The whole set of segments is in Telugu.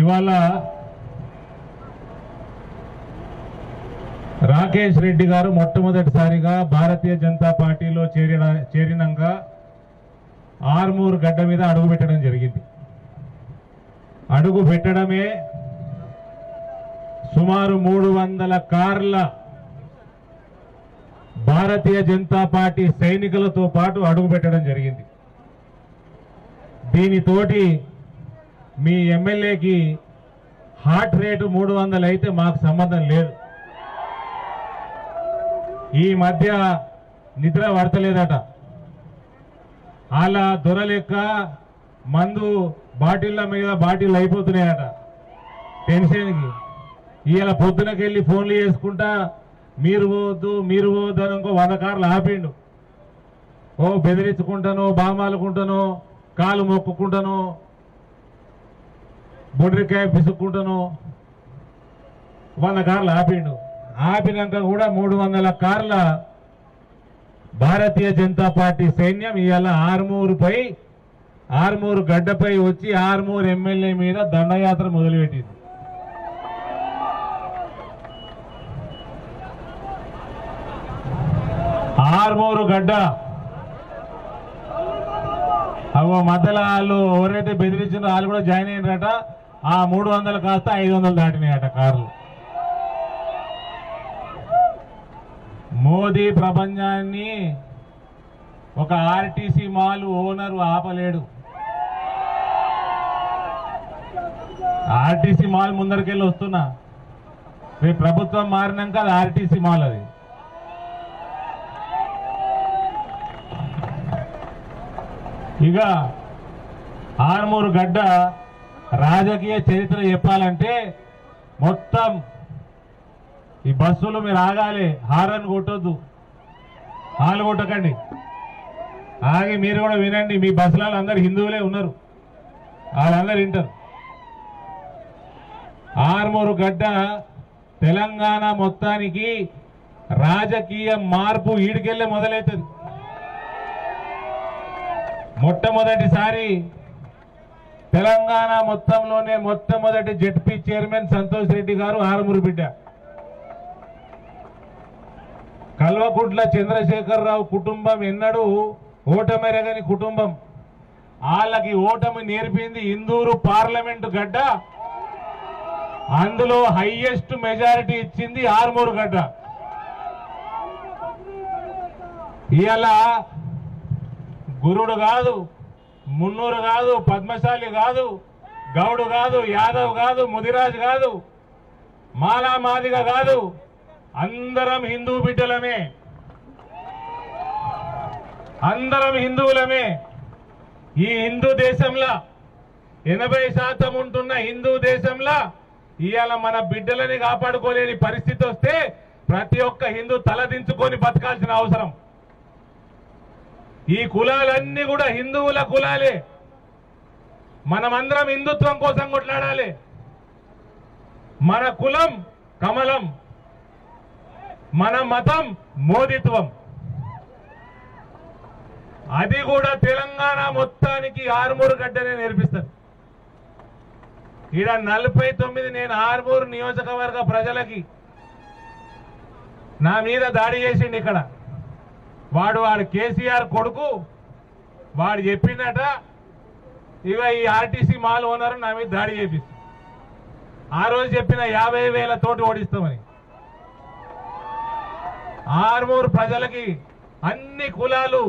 ఇవాళ రాకేష్ రెడ్డి గారు మొట్టమొదటిసారిగా భారతీయ జనతా పార్టీలో చేరినాక ఆర్మూర్ గడ్డ మీద అడుగు పెట్టడం జరిగింది. అడుగు పెట్టడమే సుమారు 300 కార్ల భారతీయ జనతా పార్టీ సైనికులతో పాటు అడుగు పెట్టడం జరిగింది. దీనితోటి మీ ఎమ్మెల్యేకి హార్ట్ రేటు 300 అయితే మాకు సంబంధం లేదు. ఈ మధ్య నిద్ర పడతలేదట. అలా దొరలెక్క మందు బాటిళ్ళ మీద బాటిల్ అయిపోతున్నాయట టెన్షన్కి. ఇవాళ పొద్దునకెళ్ళి ఫోన్లు చేసుకుంటా మీరు పోవద్దు అని ఇంకో 100 కార్లు ఆపిండు. ఓ బెదిరించుకుంటాను, బామాలుకుంటాను, కాలు మొక్కుకుంటాను, బొడ్రికాయ పిసుక్కుంటాను 100 కార్లు ఆపిండు. ఆపినాక కూడా 300 కార్ల భారతీయ జనతా పార్టీ సైన్యం ఇవాళ ఆర్మూరు గడ్డపై వచ్చి ఆర్మూరు ఎమ్మెల్యే మీద దండయాత్ర మొదలుపెట్టింది. ఆర్మూరు గడ్డ అవో మధ్యలో వాళ్ళు ఎవరైతే బెదిరించిన వాళ్ళు కూడా జాయిన్ అయినారట. ఆ 300 కాస్త 500 దాటినాయట కార్లు. మోదీ ప్రపంచాన్ని ఒక ఆర్టీసీ మాల్ ఓనరు ఆపలేడు. ఆర్టీసీ మాల్ ముందరికెళ్ళి వస్తున్నా, రేపు ప్రభుత్వం మారినాక అది ఆర్టీసీ మాల్. అది ఇక ఆర్మూరు గడ్డ రాజకీయ చరిత్ర చెప్పాలంటే మొత్తం ఈ బస్సులు మీరు ఆగాలి, హారన్ కొట్టొద్దు, హాలు కొట్టకండి, ఆగి మీరు కూడా వినండి. మీ బస్సులలో అందరు హిందువులే ఉన్నారు, వాళ్ళందరూ వింటారు. ఆర్మూరు గడ్డ తెలంగాణ మొత్తానికి రాజకీయ మార్పు ఈడికెళ్ళే మొదలవుతుంది. మొట్టమొదటిసారి తెలంగాణ మొత్తంలోనే మొట్టమొదటి జెడ్పీ చైర్మన్ సంతోష్ రెడ్డి గారు ఆర్మూరు బిడ్డ. కల్వకుంట్ల చంద్రశేఖరరావు కుటుంబం ఎన్నడూ ఓటమెరగని కుటుంబం. వాళ్ళకి ఓటమి నేర్పింది ఇందూరు పార్లమెంటు గడ్డ. అందులో హైయెస్ట్ మెజారిటీ ఇచ్చింది ఆర్మూరు గడ్డ. ఇవాళ గురుడు కాదు, మున్నూరు కాదు, పద్మశాలి కాదు, గౌడు కాదు, యాదవ్ కాదు, ముదిరాజ్ కాదు, మాలా మాదిగ కాదు, అందరం హిందూ బిడ్డలమే, అందరం హిందువులమే. ఈ హిందూ దేశంలో 80% ఉంటున్న హిందూ దేశంలో ఇవాళ మన బిడ్డలని కాపాడుకోలేని పరిస్థితి వస్తే ప్రతి ఒక్క హిందూ తలదించుకొని బతకాల్సిన అవసరం. ఈ కులాలన్నీ కూడా హిందువుల కులాలే. మనమందరం హిందుత్వం కోసం కొట్లాడాలి. మన కులం కమలం, మన మతం మోదిత్వం. అది కూడా తెలంగాణ మొత్తానికి ఆర్మూరు గడ్డనే నేర్పిస్తుంది. ఈడ 49 నేను ఆర్మూరు నియోజకవర్గ ప్రజలకి నా మీద దాడి చేసిండు. ఇక్కడ వాడు కేసీఆర్ కొడుకు, వాడు చెప్పినట ఇక ఈ ఆర్టీసీ మాల్ ఓనర్ నా మీద దాడి చేపిస్తుంది. ఆ రోజు చెప్పిన 50,000 తోటి ఓడిస్తామని. ఆర్మూరు ప్రజలకి, అన్ని కులాలు,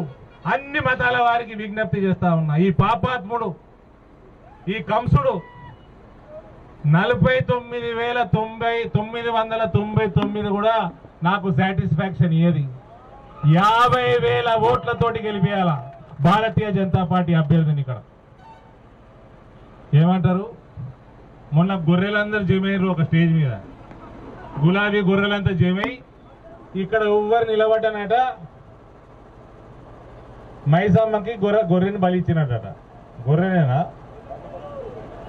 అన్ని మతాల వారికి విజ్ఞప్తి చేస్తా ఉన్నా. ఈ పాపాత్ముడు, ఈ కంసుడు 49,999 కూడా నాకు సాటిస్ఫాక్షన్ ఇయ్యది. 50,000 ఓట్లతోటి గెలిపేయాల భారతీయ జనతా పార్టీ అభ్యర్థిని. ఇక్కడ ఏమంటారు, మొన్న గొర్రెలందరూ జమయ్యారు ఒక స్టేజ్ మీద, గులాబీ గొర్రెలంతా జమై ఇక్కడ ఎవ్వరు నిలబడ్డానట, మైసమ్మకి గొర్రెని బలిచ్చినట. గొర్రెనేనా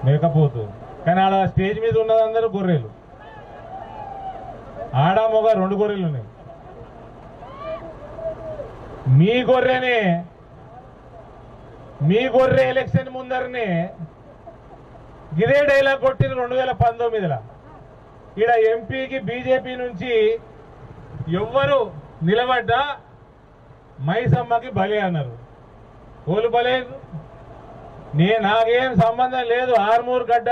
మేకపోతు, కానీ ఆడ స్టేజ్ మీద ఉన్నదందరూ గొర్రెలు. ఆడ మొగ 2 గొర్రెలు ఉన్నాయి. మీ గొర్రె ఎలక్షన్ ముందరనే ఇదే డైలాగ్ కొట్టింది 2019లో. ఈడ ఎంపీకి బీజేపీ నుంచి ఎవ్వరు నిలబడ్డా మైసమ్మకి బలి అన్నారు. ఓలు బలే, నాకేం సంబంధం లేదు. ఆర్మూర్ గడ్డ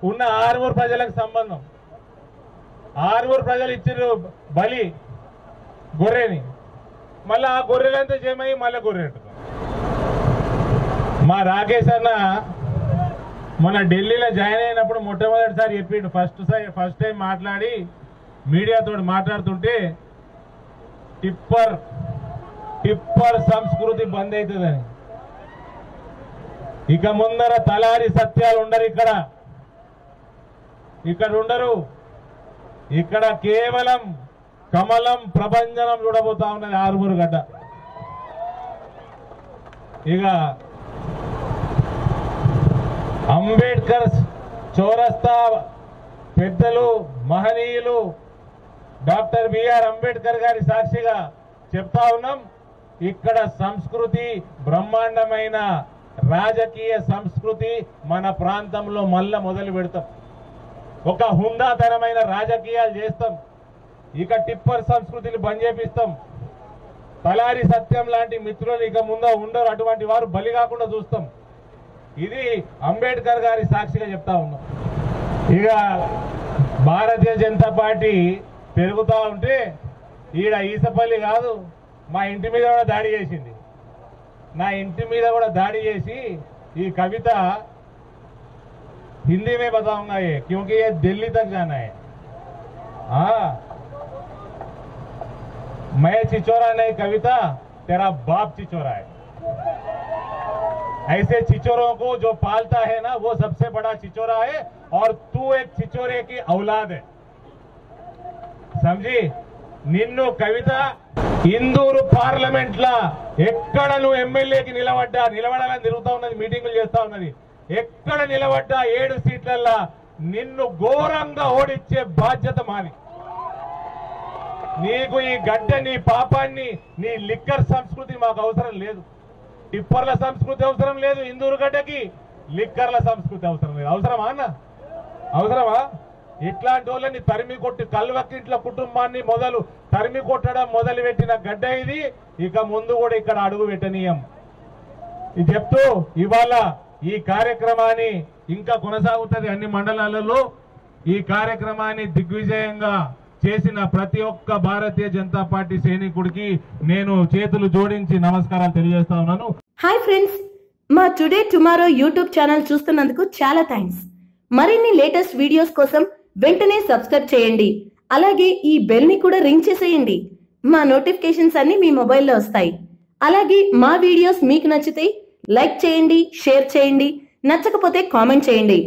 ఉన్న ఆర్మూర్ ప్రజలకు సంబంధం. ఆర్మూర్ ప్రజలు ఇచ్చారు బలి గొర్రెని, మళ్ళీ ఆ గొర్రెలంతా చేయమని మళ్ళీ గొర్రె. మా రాకేష్ అన్న మొన్న ఢిల్లీలో జాయిన్ అయినప్పుడు మొట్టమొదటిసారి చెప్పిండు, ఫస్ట్ టైం మాట్లాడి మీడియాతో మాట్లాడుతుంటే టిప్పర్ సంస్కృతి బంద్ అవుతుందని. ఇక ముందర తలారి సత్యాలు ఉండరు, ఇక్కడ ఉండరు. ఇక్కడ కేవలం కమలం ప్రభంజనం చూడబోతా ఉన్నది ఆరుమూరు గడ్డ. ఇక అంబేద్కర్ చౌరస్తా పెద్దలు మహనీయులు డాక్టర్ బిఆర్ అంబేద్కర్ గారి సాక్షిగా చెప్తా ఉన్నాం, ఇక్కడ సంస్కృతి బ్రహ్మాండమైన రాజకీయ సంస్కృతి మన ప్రాంతంలో మళ్ళా మొదలు పెడతాం. ఒక హుందాతనమైన రాజకీయాలు చేస్తాం. ఇక టిప్పర్ సంస్కృతిని బంద్ చేపిస్తాం. తలారి సత్యం లాంటి మిత్రులు ఇక ముందు ఉండరు, అటువంటి వారు బలి కాకుండా చూస్తాం. ఇది అంబేద్కర్ గారి సాక్షిగా చెప్తా ఉన్నాం. ఇక భారతీయ జనతా పార్టీ పెరుగుతూ ఉంటే ఈడ ఈసపల్లి కాదు, మా ఇంటి మీద కూడా దాడి చేసింది. నా ఇంటి మీద కూడా దాడి చేసి ఈ కవిత हिंदी में बताऊंगा ये, क्योंकि ये दिल्ली तक जाना है. मैं चिचोरा नहीं कविता, तेरा बाप चिचोरा है. ऐसे चिचोरों को जो पालता है ना, वो सबसे बड़ा चिचोरा है, और तू एक चिचोरे की औलाद है. समझी? నిన్ను కవిత ఇందూరు పార్లమెంట్ లా ఎక్కడ నువ్వు ఎమ్మెల్యేకి నిలబడాలని తిరుగుతా ఉన్నది, మీటింగులు చేస్తా ఉన్నది. ఎక్కడ నిలబడ్డా 7 సీట్లల్లా నిన్ను ఘోరంగా ఓడించే బాధ్యత మాది. నీకు ఈ గడ్డ, నీ పాపాన్ని, నీ లిక్కర్ సంస్కృతి మాకు అవసరం లేదు. టిప్పర్ల సంస్కృతి అవసరం లేదు. ఇందూరు గడ్డకి లిక్కర్ల సంస్కృతి అవసరం లేదు. అవసరమా అన్న? అవసరమా? ఇట్లాంటి వాళ్ళని తరిమి కొట్టి కల్వకింట్ల కుటుంబాన్ని తరిమి కొట్టడం మొదలు పెట్టిన గడ్డ ఇది. ఇక ముందు కూడా ఇక్కడ అడుగు పెట్టనీయం. ఇది చెప్తూ ఇవాళ ఈ కార్యక్రమాన్ని ఇంకా కొనసాగుతుంది అన్ని మండలాలలో. ఈ కార్యక్రమాన్ని దిగ్విజయంగా చేసిన ప్రతి ఒక్క భారతీయ జనతా పార్టీ సైనికుడికి నేను చేతులు జోడించి నమస్కారాలు తెలియజేస్తా ఉన్నాను. హాయ్ ఫ్రెండ్స్, మా టుడే టుమారో యూట్యూబ్ ఛానల్ చూస్తున్నందుకు చాలా థ్యాంక్స్. మరిన్ని లేటెస్ట్ వీడియోస్ కోసం వెంటనే సబ్స్క్రైబ్ చేయండి. అలాగే ఈ బెల్ ని కూడా రింగ్ చేసేయండి. మా నోటిఫికేషన్స్ అన్ని మీ మొబైల్లో వస్తాయి. అలాగే మా వీడియోస్ మీకు నచ్చితే లైక్ చేయండి, షేర్ చేయండి, నచ్చకపోతే కామెంట్ చేయండి.